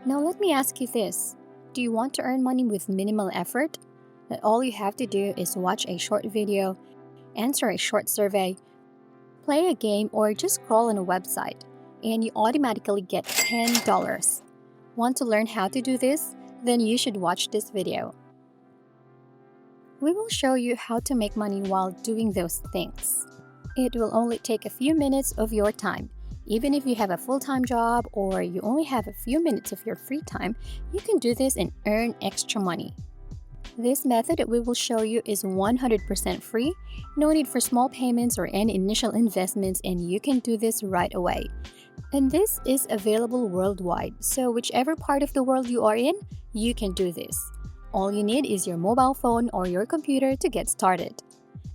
Now let me ask you this. Do you want to earn money with minimal effort? That all you have to do is watch a short video, answer a short survey, play a game, or just scroll on a website, and you automatically get $10. Want to learn how to do this? Then you should watch this video. We will show you how to make money while doing those things. It will only take a few minutes of your time. Even if you have a full-time job or you only have a few minutes of your free time, you can do this and earn extra money. This method that we will show you is 100% free, no need for small payments or any initial investments, and you can do this right away. And this is available worldwide, so whichever part of the world you are in, you can do this. All you need is your mobile phone or your computer to get started.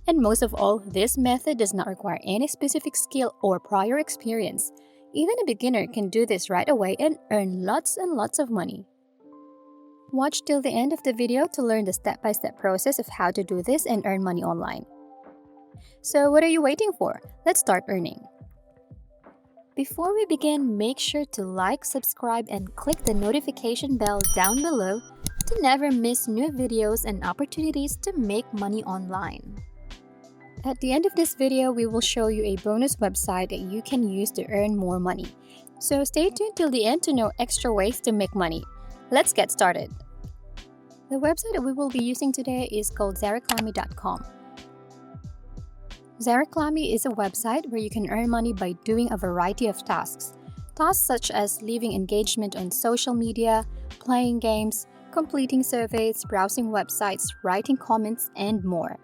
And most of all, this method does not require any specific skill or prior experience. Even a beginner can do this right away and earn lots and lots of money. Watch till the end of the video to learn the step-by-step process of how to do this and earn money online. So what are you waiting for? Let's start earning. Before we begin, make sure to like, subscribe, and click the notification bell down below to never miss new videos and opportunities to make money online. At the end of this video, we will show you a bonus website that you can use to earn more money. So stay tuned till the end to know extra ways to make money. Let's get started. The website that we will be using today is called Zareclamy.com. Zareclamy is a website where you can earn money by doing a variety of tasks. Tasks such as leaving engagement on social media, playing games, completing surveys, browsing websites, writing comments, and more.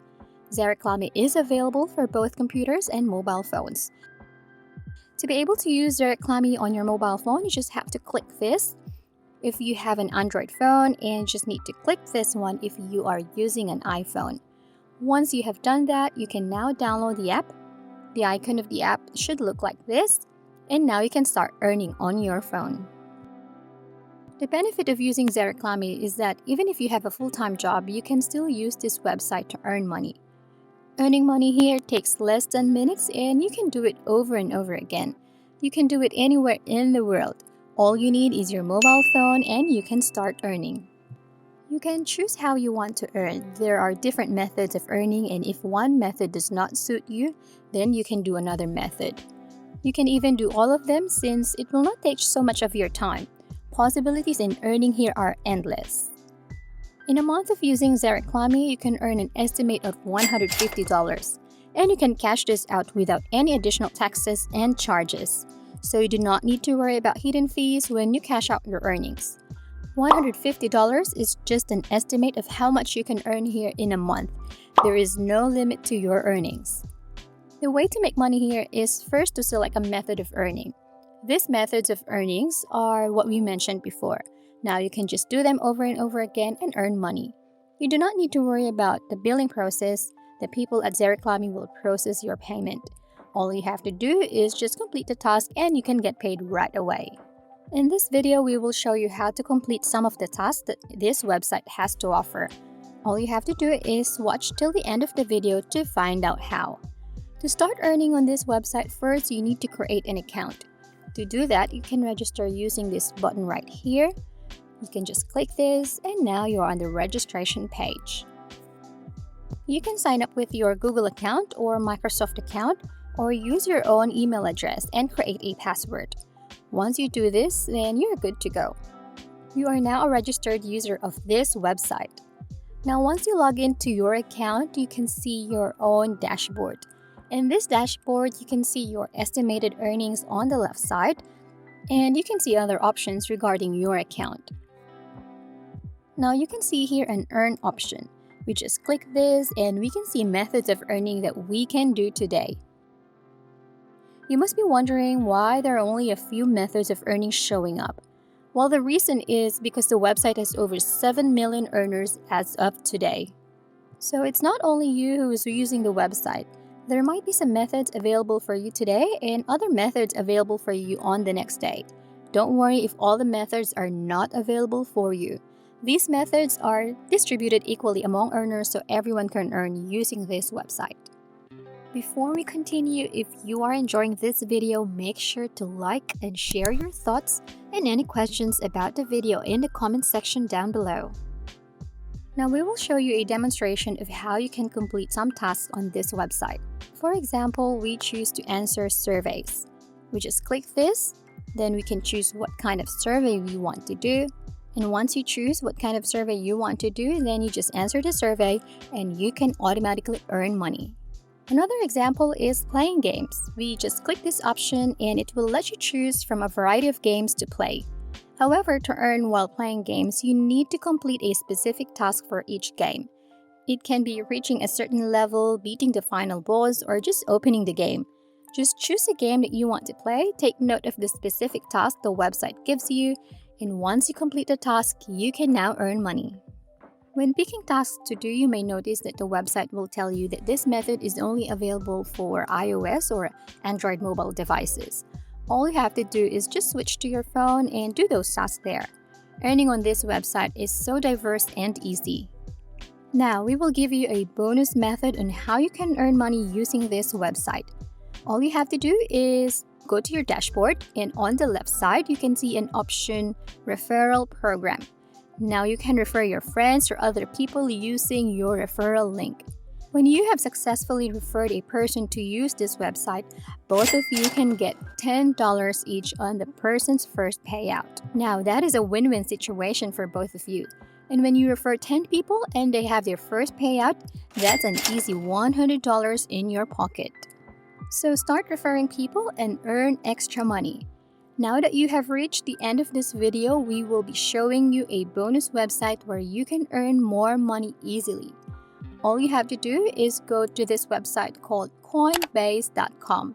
Zareclamy is available for both computers and mobile phones. To be able to use Zareclamy on your mobile phone, you just have to click this. If you have an Android phone, and just need to click this one if you are using an iPhone. Once you have done that, you can now download the app. The icon of the app should look like this, and now you can start earning on your phone. The benefit of using Zareclamy is that even if you have a full-time job, you can still use this website to earn money. Earning money here takes less than minutes, and you can do it over and over again. You can do it anywhere in the world. All you need is your mobile phone and you can start earning. You can choose how you want to earn. There are different methods of earning, and if one method does not suit you, then you can do another method. You can even do all of them since it will not take so much of your time. Possibilities in earning here are endless. In a month of using Zareclamy, you can earn an estimate of $150, and you can cash this out without any additional taxes and charges. So you do not need to worry about hidden fees when you cash out your earnings. $150 is just an estimate of how much you can earn here in a month. There is no limit to your earnings. The way to make money here is first to select a method of earning. These methods of earnings are what we mentioned before. Now you can just do them over and over again and earn money. You do not need to worry about the billing process. The people at Zareclamy will process your payment. All you have to do is just complete the task and you can get paid right away. In this video, we will show you how to complete some of the tasks that this website has to offer. All you have to do is watch till the end of the video to find out how. To start earning on this website, first you need to create an account. To do that, you can register using this button right here. You can just click this and now you're on the registration page. You can sign up with your Google account or Microsoft account or use your own email address and create a password. Once you do this, then you're good to go. You are now a registered user of this website. Now once you log into your account, you can see your own dashboard. In this dashboard, you can see your estimated earnings on the left side, and you can see other options regarding your account. Now you can see here an earn option. We just click this and we can see methods of earning that we can do today. You must be wondering why there are only a few methods of earning showing up. Well, the reason is because the website has over 7 million earners as of today. So it's not only you who is using the website. There might be some methods available for you today and other methods available for you on the next day. Don't worry if all the methods are not available for you. These methods are distributed equally among earners so everyone can earn using this website. Before we continue, if you are enjoying this video, make sure to like and share your thoughts and any questions about the video in the comment section down below. Now we will show you a demonstration of how you can complete some tasks on this website. For example, we choose to answer surveys. We just click this, then we can choose what kind of survey we want to do. And once you choose what kind of survey you want to do, then you just answer the survey and you can automatically earn money. Another example is playing games. We just click this option and it will let you choose from a variety of games to play. However, to earn while playing games, you need to complete a specific task for each game. It can be reaching a certain level, beating the final boss, or just opening the game. Just choose a game that you want to play, take note of the specific task the website gives you, and once you complete the task, you can now earn money. When picking tasks to do, you may notice that the website will tell you that this method is only available for iOS or Android mobile devices. All you have to do is just switch to your phone and do those tasks there. Earning on this website is so diverse and easy. Now, we will give you a bonus method on how you can earn money using this website. All you have to do is go to your dashboard, and on the left side, you can see an option, Referral Program. Now you can refer your friends or other people using your referral link. When you have successfully referred a person to use this website, both of you can get $10 each on the person's first payout. Now that is a win-win situation for both of you. And when you refer 10 people and they have their first payout, that's an easy $100 in your pocket. So start referring people and earn extra money. Now that you have reached the end of this video, we will be showing you a bonus website where you can earn more money easily. All you have to do is go to this website called Coinbase.com.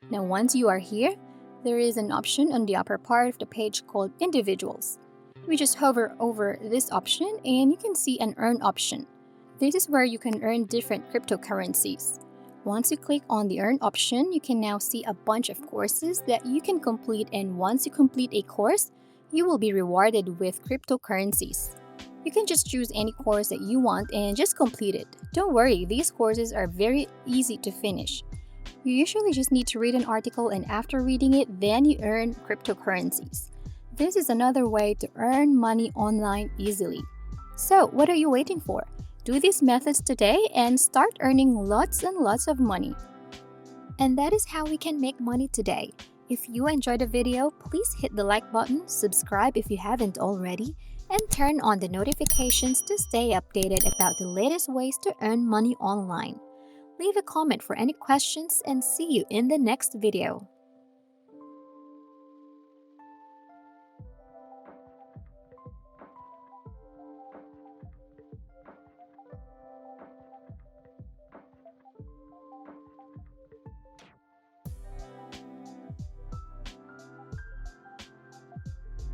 Now once you are here, there is an option on the upper part of the page called Individuals. We just hover over this option and you can see an Earn option. This is where you can earn different cryptocurrencies. Once you click on the Earn option, you can now see a bunch of courses that you can complete, and once you complete a course, you will be rewarded with cryptocurrencies. You can just choose any course that you want and just complete it. Don't worry, these courses are very easy to finish. You usually just need to read an article, and after reading it, then you earn cryptocurrencies. This is another way to earn money online easily. So, what are you waiting for? Do these methods today and start earning lots and lots of money. And that is how we can make money today. If you enjoyed the video, please hit the like button, subscribe if you haven't already, and turn on the notifications to stay updated about the latest ways to earn money online. Leave a comment for any questions and see you in the next video.